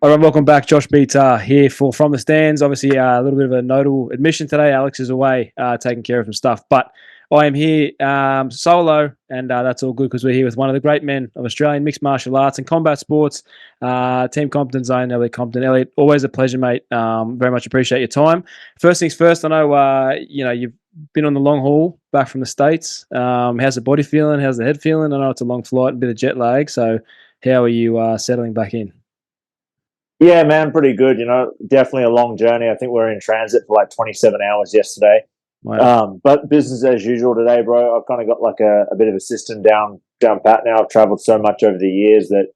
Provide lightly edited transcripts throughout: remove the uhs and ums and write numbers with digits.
All right, welcome back. Josh Beatar here for From the Stands. Obviously, a little bit of a notable admission today. Alex is away taking care of some stuff, but I am here solo, and that's all good because we're here with one of the great men of Australian mixed martial arts and combat sports, Team Compton's own Elliot Compton. Elliot, always a pleasure, mate. Very much appreciate your time. First things first, I know you've been on the long haul back from the States. How's the body feeling? How's the head feeling? I know it's a long flight, a bit of jet lag. So, how are you settling back in? Yeah, man, pretty good. Definitely a long journey. I think we are in transit for like 27 hours yesterday. Wow. But business as usual today, bro. I've kind of got like a bit of a system down pat now. I've traveled so much over the years that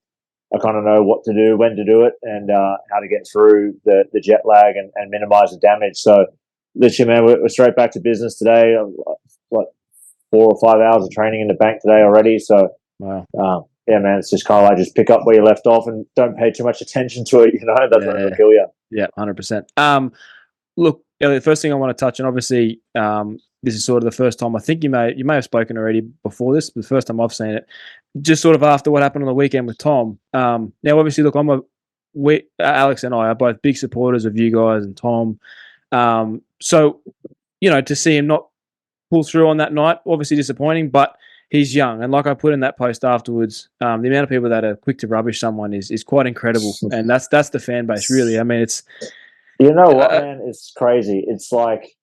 I kind of know what to do, when to do it, and how to get through the jet lag and minimize the damage. So, literally, man, we're straight back to business today. Like 4 or 5 hours of training in the bank today already. So, Wow. yeah, man, it's just kind of like just pick up where you left off and don't pay too much attention to it. That'll kill you. Yeah, 100%. Look, Elliot, first thing I want to touch on, obviously, this is sort of the first time I think you may have spoken already before this, but the first time I've seen it, just sort of after what happened on the weekend with Tom. Now, obviously, look, Alex and I are both big supporters of you guys and Tom. So, to see him not pull through on that night, obviously disappointing, but he's young. And like I put in that post afterwards, the amount of people that are quick to rubbish someone is quite incredible. And that's the fan base, really. I mean, it's... You know what, man? It's crazy. It's like,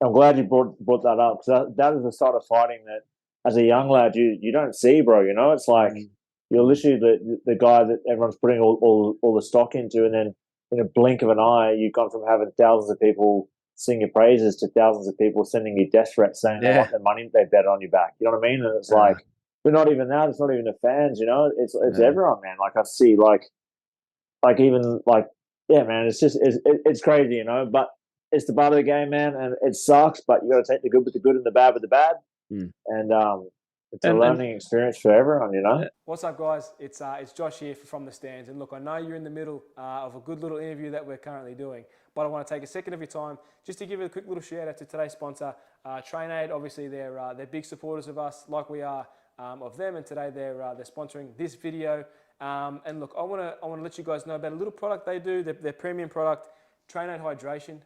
I'm glad you brought that up, because that is the sort of fighting that, as a young lad, you don't see, bro. It's like you're literally the guy that everyone's putting all the stock into, and then in a blink of an eye, you've gone from having thousands of people sing your praises to thousands of people sending you death threats saying they want the money they bet on you back. You know what I mean? And it's like, we're not even that. It's not even the fans. It's everyone, man. Like I see, like even like, yeah, man. It's just it's crazy, But it's the part of the game, man, and it sucks. But you got to take the good with the good and the bad with the bad. And it's a learning experience for everyone. What's up, guys? It's Josh here From the Stands. And look, I know you're in the middle of a good little interview that we're currently doing, but I want to take a second of your time just to give a quick little shout out to today's sponsor, TrainAid. Obviously, they're big supporters of us, like we are of them, and today they're sponsoring this video. And look, I want to let you guys know about a little product they do, their premium product, TrainAid Hydration.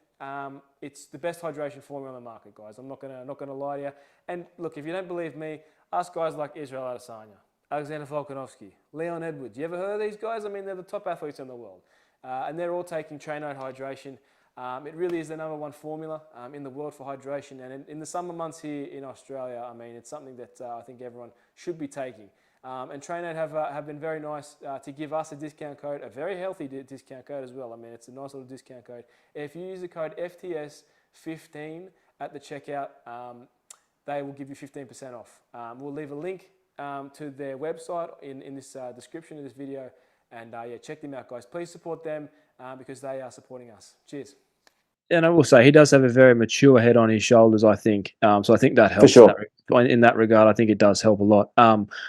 It's the best hydration formula on the market, guys. I'm not gonna lie to you. And look, if you don't believe me, ask guys like Israel Adesanya, Alexander Volkanovski, Leon Edwards. You ever heard of these guys? I mean, they're the top athletes in the world, and they're all taking TrainAid Hydration. It really is the #1 formula in the world for hydration, and in the summer months here in Australia, I mean, it's something that I think everyone should be taking. And TrainAid have been very nice to give us a discount code, a very healthy discount code as well. I mean, it's a nice little discount code. If you use the code FTS15 at the checkout, they will give you 15% off. We'll leave a link to their website in this description of this video. And yeah, check them out, guys. Please support them because they are supporting us. Cheers. And I will say he does have a very mature head on his shoulders, I think. So I think that helps. For sure. In that regard, I think it does help a lot.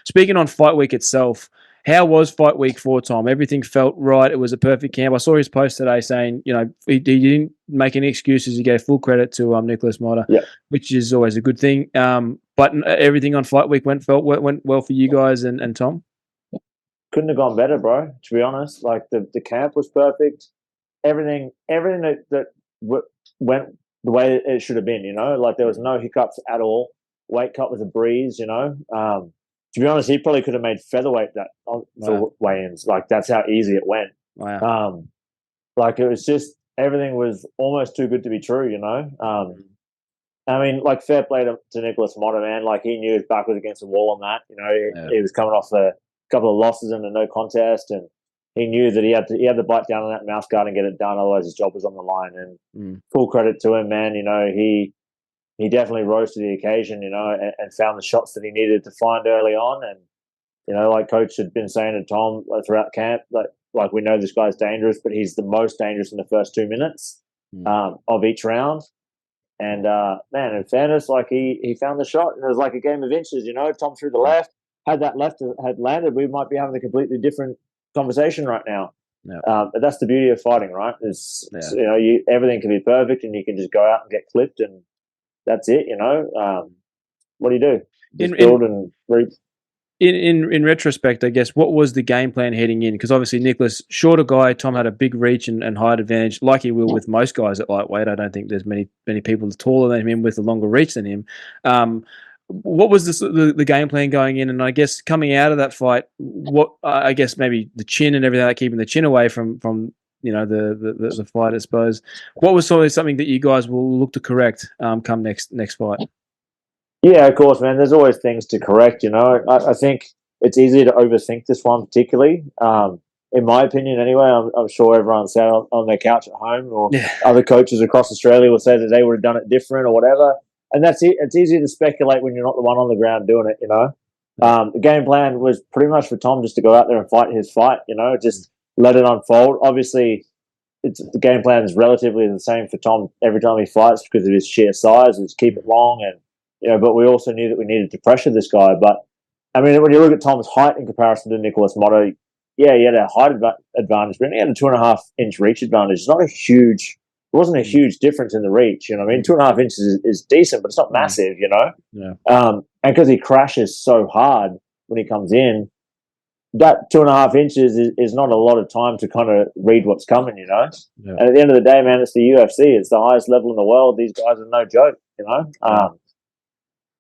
Speaking on fight week itself, how was fight week for Tom? Everything felt right. It was a perfect camp. I saw his post today saying, he didn't make any excuses. He gave full credit to Nicholas Motta, which is always a good thing. But everything on fight week went well for you guys and Tom. Couldn't have gone better, bro. To be honest, like the camp was perfect. Everything that went the way it should have been. Like there was no hiccups at all. Weight cut was a breeze. To be honest, he probably could have made featherweight for weigh-ins. Like that's how easy it went. Wow. Like it was just everything was almost too good to be true. I mean, like fair play to Nicholas Motta, man. Like he knew his back was against the wall on that. He was coming off a couple of losses and a no contest, and he knew that he had to bite down on that mouth guard and get it done. Otherwise, his job was on the line. And full credit to him, man. He definitely rose to the occasion, and found the shots that he needed to find early on. And like Coach had been saying to Tom throughout camp, like we know this guy's dangerous, but he's the most dangerous in the first 2 minutes of each round. And man, in fairness, like he found the shot, and it was like a game of inches. Tom threw the left. Had that left had landed, we might be having a completely different conversation right now. But that's the beauty of fighting, right? Everything can be perfect, and you can just go out and get clipped, and that's it. What do you do? Just build and reap. in retrospect, I guess, what was the game plan heading in? Because obviously Nicholas, shorter guy, Tom had a big reach and height advantage, like he will with most guys at lightweight. I don't think there's many people taller than him with a longer reach than him. What was the game plan going in? And I guess coming out of that fight, what I guess maybe the chin and everything, like keeping the chin away from the fight, I suppose. What was sort of something that you guys will look to correct come next fight? Yeah, of course, man. There's always things to correct. I think it's easy to overthink this one, particularly. In my opinion, anyway. I'm sure everyone sat on their couch at home, or other coaches across Australia will say that they would have done it different or whatever. And that's it. It's easy to speculate when you're not the one on the ground doing it. The game plan was pretty much for Tom just to go out there and fight his fight. Just let it unfold. Obviously, the game plan is relatively the same for Tom every time he fights because of his sheer size. It's keep it long and. But we also knew that we needed to pressure this guy. But, I mean, when you look at Tom's height in comparison to Nicholas Motta, yeah, he had a height advantage, but he had a 2.5-inch reach advantage. It wasn't a huge difference in the reach. 2.5 inches is decent, but it's not massive, Yeah. And because he crashes so hard when he comes in, that 2.5 inches is not a lot of time to kind of read what's coming, Yeah. And at the end of the day, man, it's the UFC. It's the highest level in the world. These guys are no joke,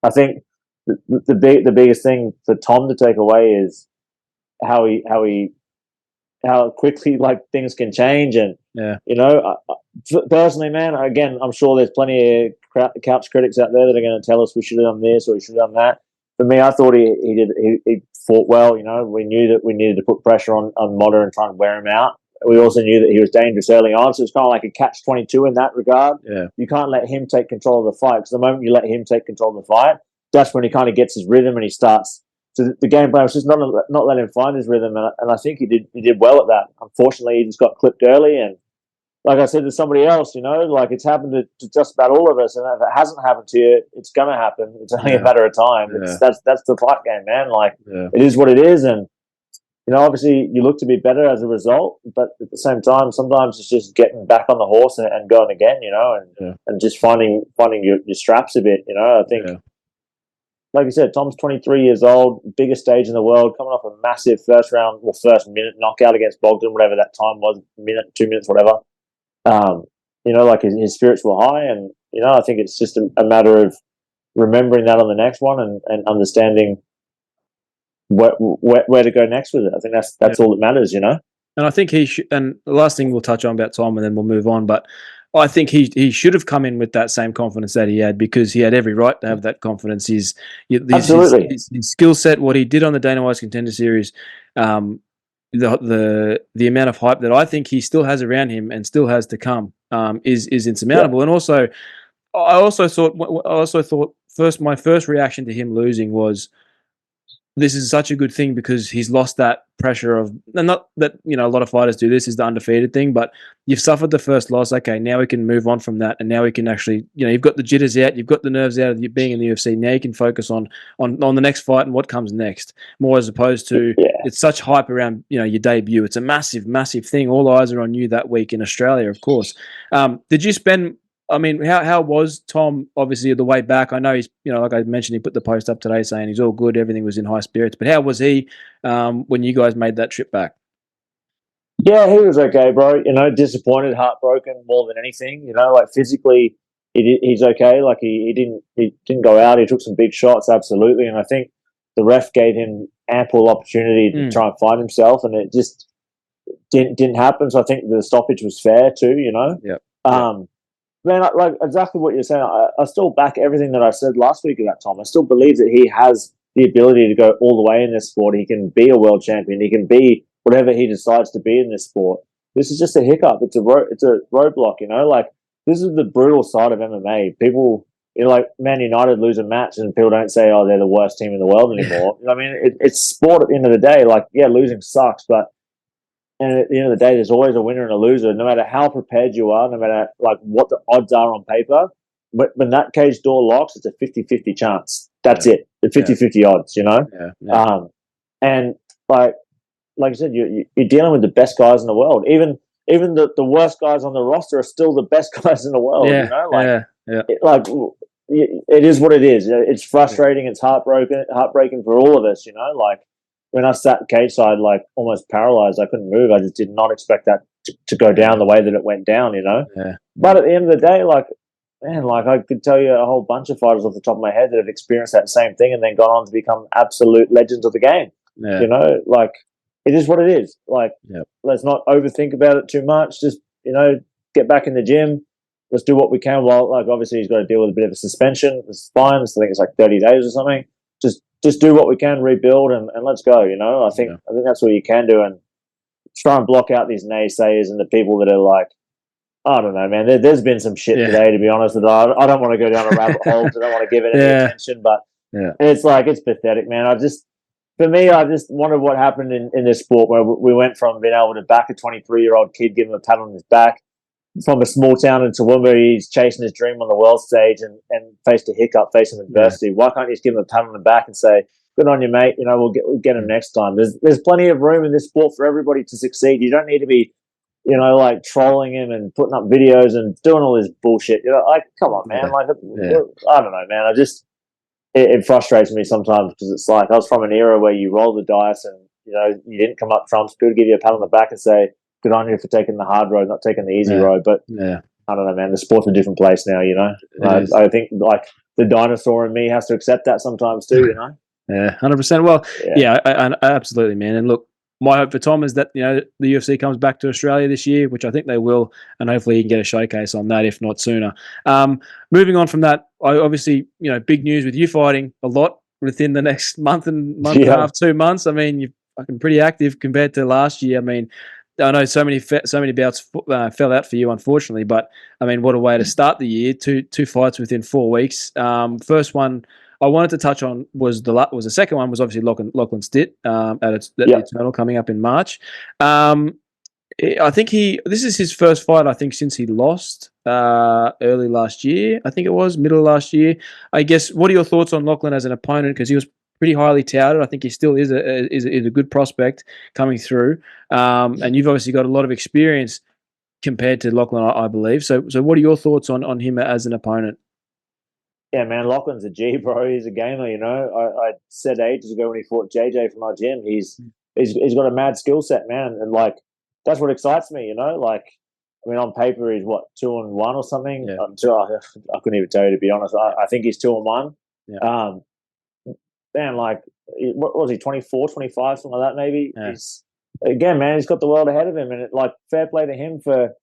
I think the biggest thing for Tom to take away is how quickly like things can change, and personally, man, again, I'm sure there's plenty of couch critics out there that are going to tell us we should have done this or we should have done that. For me, I thought he fought well. We knew that we needed to put pressure on Motta and try and wear him out. We also knew that he was dangerous early on, so it's kind of like a catch-22 in that regard. Yeah. You can't let him take control of the fight, because the moment you let him take control of the fight, that's when he kind of gets his rhythm and he starts. So the game plan was just not let him find his rhythm, and I think he did well at that. Unfortunately, he just got clipped early, and like I said to somebody else, like it's happened to just about all of us, and if it hasn't happened to you, it's going to happen. It's only a matter of time. That's the fight game, man. Like it is what it is, and obviously you look to be better as a result, but at the same time, sometimes it's just getting back on the horse and going again, and just finding your straps a bit, I think. Yeah. Like you said, Tom's 23 years old, biggest stage in the world, coming off a massive first minute knockout against Bogdan, whatever that time was, minute, 2 minutes, whatever. Like his spirits were high, and I think it's just a matter of remembering that on the next one and understanding where to go next with it. I think that's all that matters, And I think and the last thing we'll touch on about Tom, and then we'll move on, but I think he should have come in with that same confidence that he had, because he had every right to have that confidence. His skill set, what he did on the Dana White's Contender Series, the amount of hype that I think he still has around him and still has to come is insurmountable. And also, I also thought my first reaction to him losing was, this is such a good thing, because he's lost that pressure of, and not that, a lot of fighters do this, is the undefeated thing, but you've suffered the first loss. Okay, now we can move on from that. And now we can actually, you've got the jitters out, you've got the nerves out of you being in the UFC. Now you can focus on the next fight and what comes next, more as opposed to, it's such hype around, your debut. It's a massive, massive thing. All eyes are on you that week in Australia, of course. Did you spend, how was Tom, obviously, the way back? I know he's, like I mentioned, he put the post up today saying he's all good, everything was in high spirits. But how was he when you guys made that trip back? Yeah, he was okay, bro. Disappointed, heartbroken more than anything. Like physically, he's okay. Like he didn't go out. He took some big shots, absolutely. And I think the ref gave him ample opportunity to try and find himself, and it just didn't happen. So I think the stoppage was fair too. Yeah. Man, like exactly what you're saying. I still back everything that I said last week about Tom. I still believe that he has the ability to go all the way in this sport. He can be a world champion. He can be whatever he decides to be in this sport. This is just a hiccup. It's a roadblock. Like this is the brutal side of MMA. People, like Man United lose a match and people don't say, "Oh, they're the worst team in the world anymore." It's sport at the end of the day. Like, yeah, losing sucks, but. And at the end of the day, there's always a winner and a loser, no matter how prepared you are, no matter like what the odds are on paper. But when that cage door locks, it's a 50-50 chance. That's it. The 50-50 odds, Yeah. And like I said, you're dealing with the best guys in the world. Even the worst guys on the roster are still the best guys in the world. Yeah. Like it is what it is. It's frustrating. It's heartbreaking for all of us. You know, like when I sat cage side, like almost paralyzed, I couldn't move. I just did not expect that to go down the way that it went down. You know, but at the end of the day, like man, like I could tell you a whole bunch of fighters off the top of my head that have experienced that same thing and then gone on to become absolute legends of the game. You know, like it is what it is. Like let's not overthink about it too much. Just get back in the gym. Let's do what we can. Well, like obviously he's got to deal with a bit of a suspension. It's fine. I think it's like 30 days or something. Just do what we can, rebuild, and let's go. I think that's what you can do, and try and block out these naysayers and the people that are like, I don't know, man. There's been some shit today, to be honest. That I don't want to go down a rabbit hole. I don't want to give it any attention, but it's like it's pathetic, man. For me, I just wondered what happened in this sport where we went from being able to back a 23-year-old kid, give him a pat on his back, from a small town in Toowoomba, he's chasing his dream on the world stage and faced a hiccup, facing adversity. Why can't you just give him a pat on the back and say, good on you, mate, we'll get him next time. There's plenty of room in this sport for everybody to succeed. You don't need to be, like trolling him and putting up videos and doing all this bullshit. Like, come on, man. Like, I don't know, man. It frustrates me sometimes because it's like I was from an era where you roll the dice and, you didn't come up trumps. People give you a pat on the back and say, good on you for taking the hard road, not taking the easy road. But I don't know, man. The sport's a different place now, I think like the dinosaur in me has to accept that sometimes too, Yeah, 100%. Well, I absolutely, man. And look, my hope for Tom is that the UFC comes back to Australia this year, which I think they will, and hopefully he can get a showcase on that, if not sooner. Moving on from that, obviously big news with you fighting a lot within the next month and a half, 2 months. I mean, you're fucking pretty active compared to last year. I mean, I know so many bouts fell out for you, unfortunately, but I mean, what a way to start the year! Two fights within 4 weeks. First one I wanted to touch on was the second one was obviously Lachlan Stitt at the Eternal coming up in March. I think this is his first fight, I think, since he lost early last year. I think it was middle of last year. I guess, what are your thoughts on Lachlan as an opponent? Because he was pretty highly touted. I think he still is a good prospect coming through. And you've obviously got a lot of experience compared to Lachlan, I believe. So what are your thoughts on him as an opponent? Yeah, man, Lachlan's a G, bro. He's a gamer, I said ages ago when he fought JJ from our gym, he's got a mad skill set, man. And like, that's what excites me, like, I mean, on paper, he's what, 2-1 or something? Yeah. I couldn't even tell you, to be honest. I think he's 2-1. Yeah. Man, like, what was he, 24, 25, something like that, maybe? Yeah. Again, man, he's got the world ahead of him. And fair play to him for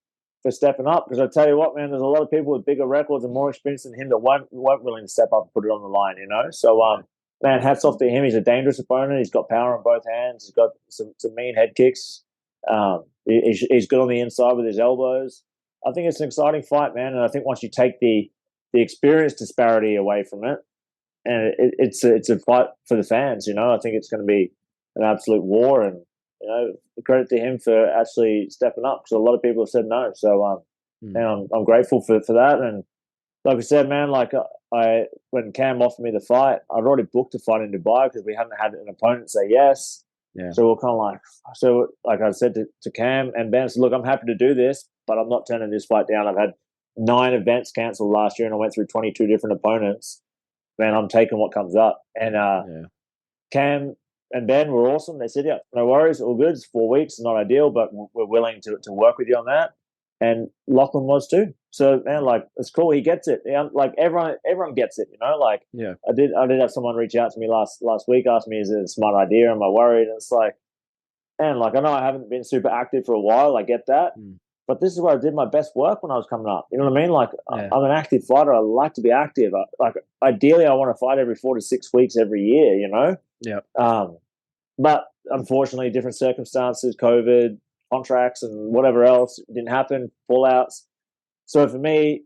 stepping up, because I tell you what, man, there's a lot of people with bigger records and more experience than him that weren't willing to step up and put it on the line, So, man, hats off to him. He's a dangerous opponent. He's got power on both hands. He's got some mean head kicks. He's good on the inside with his elbows. I think it's an exciting fight, man. And I think once you take the experience disparity away from it, and it's a fight for the fans, I think it's going to be an absolute war. And credit to him for actually stepping up, because a lot of people have said no. So, man, I'm grateful for that. And like I said, man, like when Cam offered me the fight, I'd already booked a fight in Dubai because we hadn't had an opponent say yes. Yeah. So we're kind of like I said to Cam and Ben, look, I'm happy to do this, but I'm not turning this fight down. I've had 9 events cancelled last year and I went through 22 different opponents. Man, I'm taking what comes up. And Cam and Ben were awesome. They said, yeah, no worries, all good. It's 4 weeks, not ideal, but we're willing to work with you on that. And Lachlan was too. So, man, like, it's cool. He gets it. Like, everyone gets it, Like, yeah. I did have someone reach out to me last week, ask me, is it a smart idea? Am I worried? And it's like, man, like, I know I haven't been super active for a while. I get that. But this is where I did my best work when I was coming up. You know what I mean? Like, yeah. I'm an active fighter. I like to be active. Ideally, I want to fight every 4 to 6 weeks every year, Yeah. But unfortunately, different circumstances, COVID, contracts, and whatever else didn't happen, fallouts. So for me,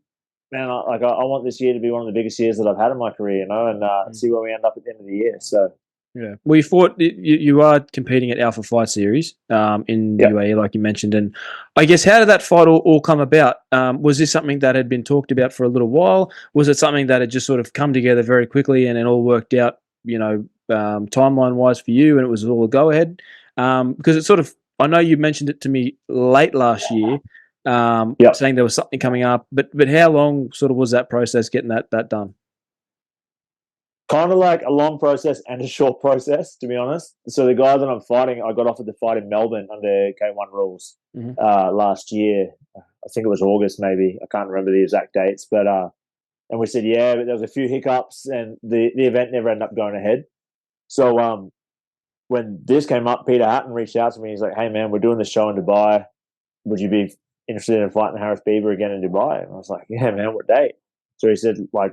man, I want this year to be one of the biggest years that I've had in my career, and see where we end up at the end of the year. So. Yeah. Well, you are competing at Alpha Fight Series in the UAE, like you mentioned. And I guess, how did that fight all come about? Was this something that had been talked about for a little while? Was it something that had just sort of come together very quickly and it all worked out, timeline-wise for you, and it was all a go-ahead? Because it's sort of, I know you mentioned it to me late last year, saying there was something coming up, but how long sort of was that process getting that done? kind of like a long process and a short process, to be honest. So the guy that I'm fighting, I got offered to fight in Melbourne under K1 rules last year. I think it was August, maybe. I can't remember the exact dates, but and we said yeah, but there was a few hiccups, and the event never ended up going ahead. So when this came up, Peter Hatton reached out to me. He's like, "Hey man, we're doing the show in Dubai. Would you be interested in fighting Harris Bieber again in Dubai?" And I was like, "Yeah, man, what date?" So he said like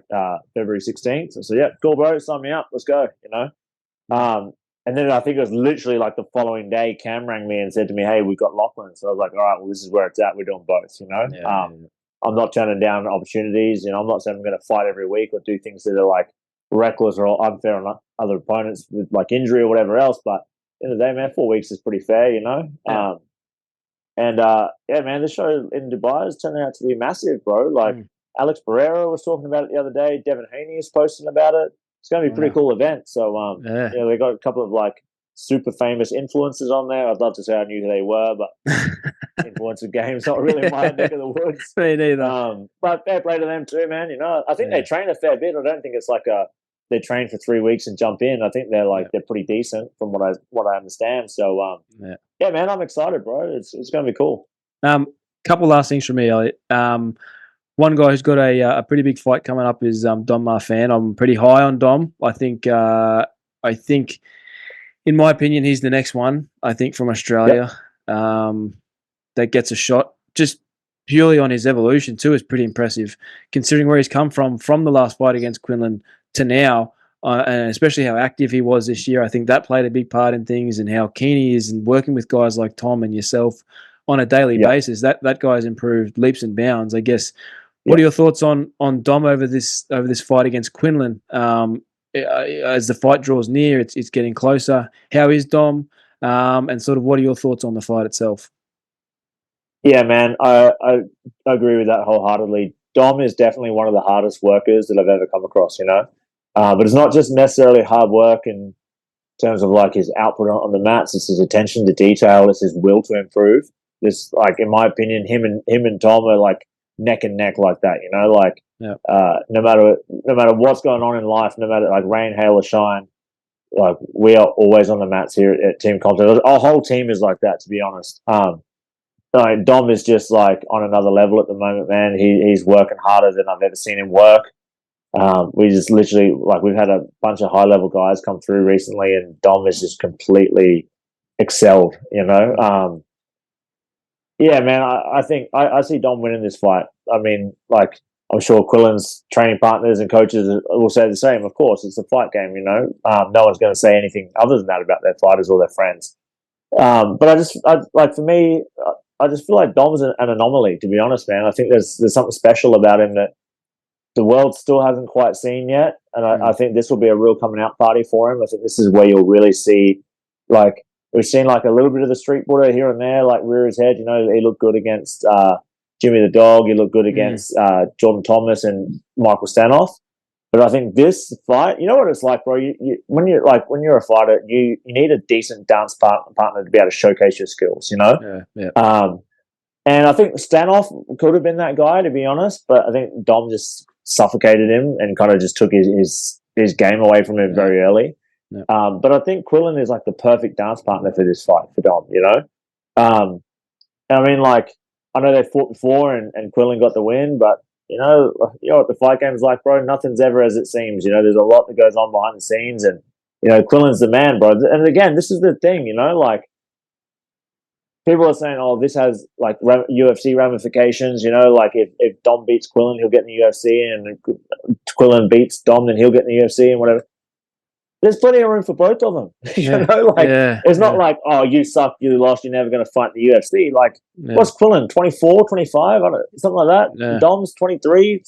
February 16th. I said, "Yeah, cool, bro. Sign me up. Let's go." And then I think it was literally like the following day, Cam rang me and said to me, "Hey, we've got Lachlan." So I was like, "All right, well, this is where it's at. We're doing both." I'm not turning down opportunities. I'm not saying I'm going to fight every week or do things that are like reckless or unfair on other opponents with like injury or whatever else. But at the end of the day, man, 4 weeks is pretty fair, Yeah. Yeah, man, the show in Dubai is turning out to be massive, bro. Like Alex Pereira was talking about it the other day. Devin Haney is posting about it. It's going to be a pretty cool event. So, they got a couple of like super famous influencers on there. I'd love to say I knew who they were, but influencer game's not really my neck of the woods. Me neither. But fair play to them too, man. I think they train a fair bit. I don't think it's like they train for 3 weeks and jump in. I think they're pretty decent from what I understand. So yeah, man, I'm excited, bro. It's going to be cool. Couple last things from me, Elliot. One guy who's got a pretty big fight coming up is Dom Marfan. I'm pretty high on Dom. I think, in my opinion, he's the next one. I think from Australia that gets a shot. Just purely on his evolution too is pretty impressive, considering where he's come from the last fight against Quinlan to now, and especially how active he was this year. I think that played a big part in things, and how keen he is in working with guys like Tom and yourself on a daily basis. That guy's improved leaps and bounds. I guess. What are your thoughts on Dom over this fight against Quinlan? As the fight draws near, it's getting closer. How is Dom? And sort of what are your thoughts on the fight itself? Yeah, man, I agree with that wholeheartedly. Dom is definitely one of the hardest workers that I've ever come across, but it's not just necessarily hard work in terms of like his output on the mats. It's his attention to detail. It's his will to improve. This, like, in my opinion, him and Dom are like neck and neck like that, no matter what's going on in life, no matter like rain, hail or shine, like we are always on the mats here at Team Compton. Our whole team is like that, to be honest. Dom is just like on another level at the moment, man. He's working harder than I've ever seen him work. We just literally, like, we've had a bunch of high level guys come through recently, and Dom has just completely excelled, Yeah, man, I think I see Dom winning this fight. I mean, like, I'm sure Quillen's training partners and coaches will say the same. Of course, it's a fight game, No one's going to say anything other than that about their fighters or their friends. But for me, I just feel like Dom's an anomaly, to be honest, man. I think there's something special about him that the world still hasn't quite seen yet. And I think this will be a real coming out party for him. I think this is where you'll really see, like, we've seen like a little bit of the street border here and there, like rear his head. He looked good against Jimmy the Dog. He looked good against Jordan Thomas and Michael Stanoff. But I think this fight, you know what it's like, bro. When you're a fighter, you need a decent dance partner to be able to showcase your skills. And I think Stanoff could have been that guy, to be honest. But I think Dom just suffocated him and kind of just took his game away from him very early. Yeah. But I think Quillen is like the perfect dance partner for this fight for Dom, I mean, like, I know they fought before and Quillen got the win, but you know what the fight game is like, bro. Nothing's ever as it seems. There's a lot that goes on behind the scenes, and Quillen's the man, bro. And again, this is the thing, like, people are saying, oh, this has like UFC ramifications. Like if Dom beats Quillen, he'll get in the UFC, and Quillen beats Dom, then he'll get in the UFC and whatever. There's plenty of room for both of them. It's not like, oh, you suck, you lost, you're never going to fight in the UFC. Like, what's Quillen, 24, 25, something like that? Yeah. Dom's 23.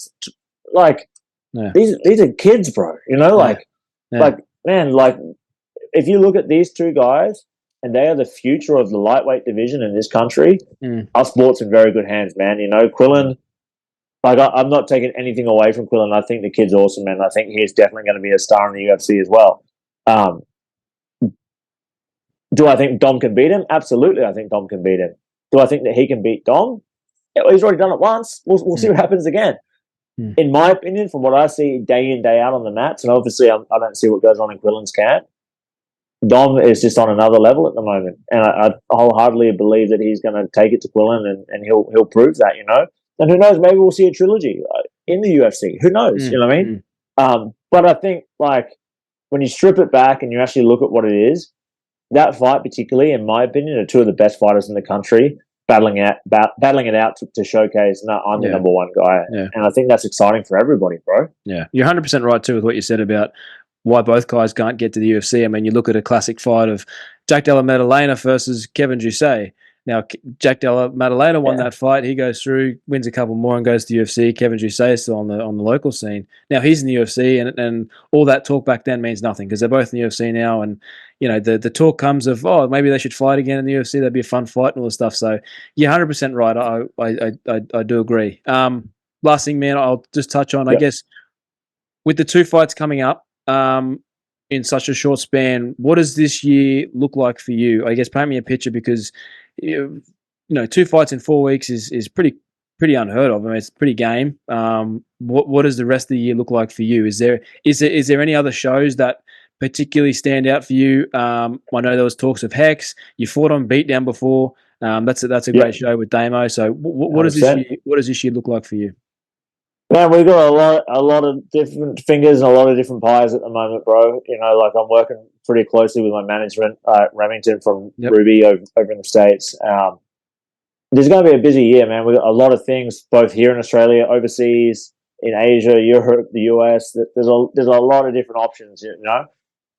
Like, these are kids, bro. Like, man, like, if you look at these two guys, and they are the future of the lightweight division in this country, our sport's in very good hands, man. Quillen, like, I'm not taking anything away from Quillen. I think the kid's awesome, man. I think he's definitely going to be a star in the UFC as well. Do I think Dom can beat him? Absolutely, I think Dom can beat him. Do I think that he can beat Dom? Yeah, well, he's already done it once. We'll see what happens again. in my opinion, from what I see day in, day out on the mats, and obviously I don't see what goes on in Quillen's camp, Dom is just on another level at the moment. And I wholeheartedly believe that he's going to take it to Quillen and he'll prove that, you know. And who knows, maybe we'll see a trilogy in the UFC. Who knows, you know what I mean? But I think, like, when you strip it back and you actually look at what it is, that fight particularly, in my opinion, are two of the best fighters in the country battling it out to showcase, no, I'm the number one guy. And I think that's exciting for everybody, bro. Yeah, you're 100% right too with what you said about why both guys can't get to the UFC. I mean, you look at a classic fight of Jack Della Maddalena versus Kevin Jousset. Now, Jack Della Maddalena won that fight. He goes through, wins a couple more, and goes to the UFC. Kevin Jousset is still on the local scene. Now he's in the UFC, and all that talk back then means nothing because they're both in the UFC now. And you know, the talk comes of, oh, maybe they should fight again in the UFC. That'd be a fun fight and all this stuff. So you're 100% right. I do agree. Last thing, man, I'll just touch on. I guess with the two fights coming up in such a short span, what does this year look like for you? I guess paint me a picture because you know, 2 fights in 4 weeks is pretty unheard of. I mean, it's pretty game. What does the rest of the year look like for you? Is there any other shows that particularly stand out for you? I know there was talks of Hex. You fought on Beatdown before. That's a great show with Damo. So what does this year look like for you? Man, we've got a lot of different fingers and a lot of different pies at the moment, bro. You know, like I'm working pretty closely with my management, Remington from Ruby over in the States. There's going to be a busy year, man. We've got a lot of things, both here in Australia, overseas, in Asia, Europe, the US. There's a lot of different options, you know.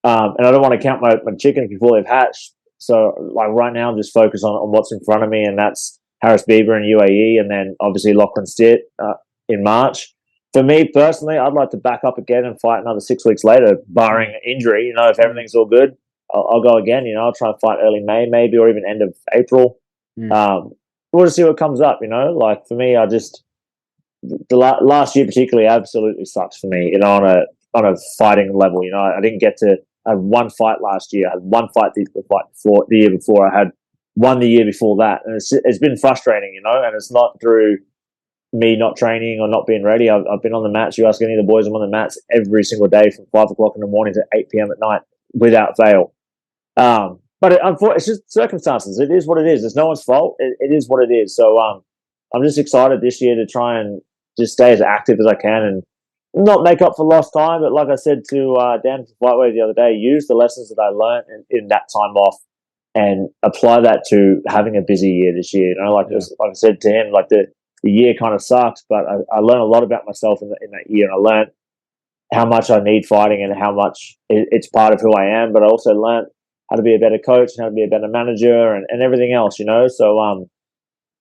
And I don't want to count my chickens before they've hatched. So, like right now, I'm just focused on what's in front of me, and that's Harris Bieber in UAE, and then obviously Lachlan Stitt in March. For me personally, I'd like to back up again and fight another 6 weeks later, barring injury. You know, if everything's all good, I'll go again. You know, I'll try and fight early May, maybe, or even end of April. We'll just see what comes up. You know, like for me, the last year particularly absolutely sucks for me. You know, on a fighting level. You know, I didn't get to have one fight last year. I had one fight the year before. I had one the year before that, and it's been frustrating. You know, and it's not through me not training or not being ready. I've been on the mats. You ask any of the boys, I'm on the mats every single day from 5 o'clock in the morning to 8 p.m. at night without fail. But it's just circumstances. It is what it is. It's no one's fault. It is what it is. So I'm just excited this year to try and just stay as active as I can and not make up for lost time. But like I said to Dan from Flightway the other day, use the lessons that I learned in that time off and apply that to having a busy year this year. You know, like I said to him, like the year kind of sucks, but I learned a lot about myself in that year, and I learned how much I need fighting and how much it's part of who I am. But I also learned how to be a better coach and how to be a better manager and everything else, you know. So,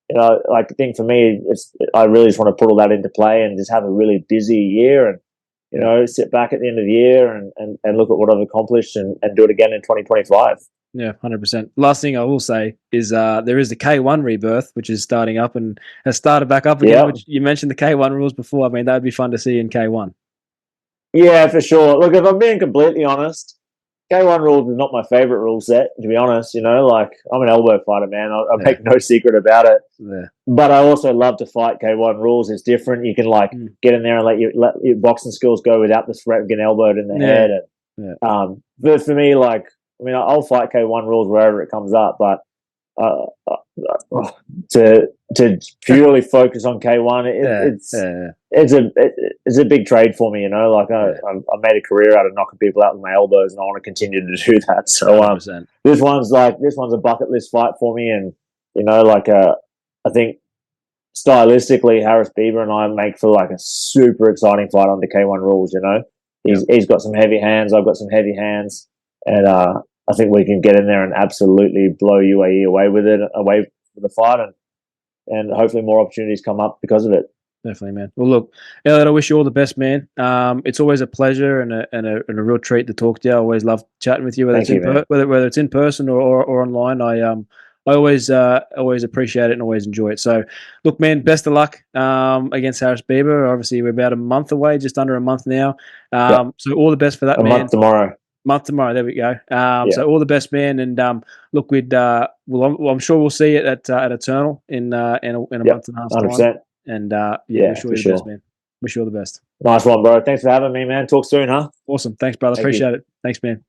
you know, like the thing for me is I really just want to put all that into play and just have a really busy year and, you know, sit back at the end of the year and look at what I've accomplished and do it again in 2025. Yeah, 100%. Last thing I will say is there is the K1 rebirth, which is starting up and has started back up again, which you mentioned the K1 rules before. I mean, that would be fun to see in K1. Yeah, for sure. Look, if I'm being completely honest, K1 rules is not my favorite rule set, to be honest. You know, like I'm an elbow fighter, man. I make no secret about it. Yeah. But I also love to fight K1 rules. It's different. You can like get in there and let your boxing skills go without the threat of getting elbowed in the head. And, but for me, like, I mean, I'll fight K1 rules wherever it comes up, but to purely focus on K1, it's a big trade for me, you know. Like I made a career out of knocking people out with my elbows, and I want to continue to do that. So this one's a bucket list fight for me, and you know, like I think stylistically, Harris Bieber and I make for like a super exciting fight under K1 rules. You know, he's got some heavy hands, I've got some heavy hands, and I think we can get in there and absolutely blow UAE away with the fight, and hopefully more opportunities come up because of it. Definitely, man. Well, look, Elliot, I wish you all the best, man. It's always a pleasure and a real treat to talk to you. I always love chatting with you, whether it's in person or online. I always appreciate it and always enjoy it. So, look, man, best of luck against Harris Bieber. Obviously, we're about a month away, just under a month now. So all the best for that, man. Month tomorrow. There we go. So all the best, man. And look, I'm sure we'll see it at Eternal in a month and a half time. 100%. And wish you all the best, man. Wish you all the best. Nice one, bro. Thanks for having me, man. Talk soon, huh? Awesome. Thanks, brother. Thank you. Appreciate it. Thanks, man.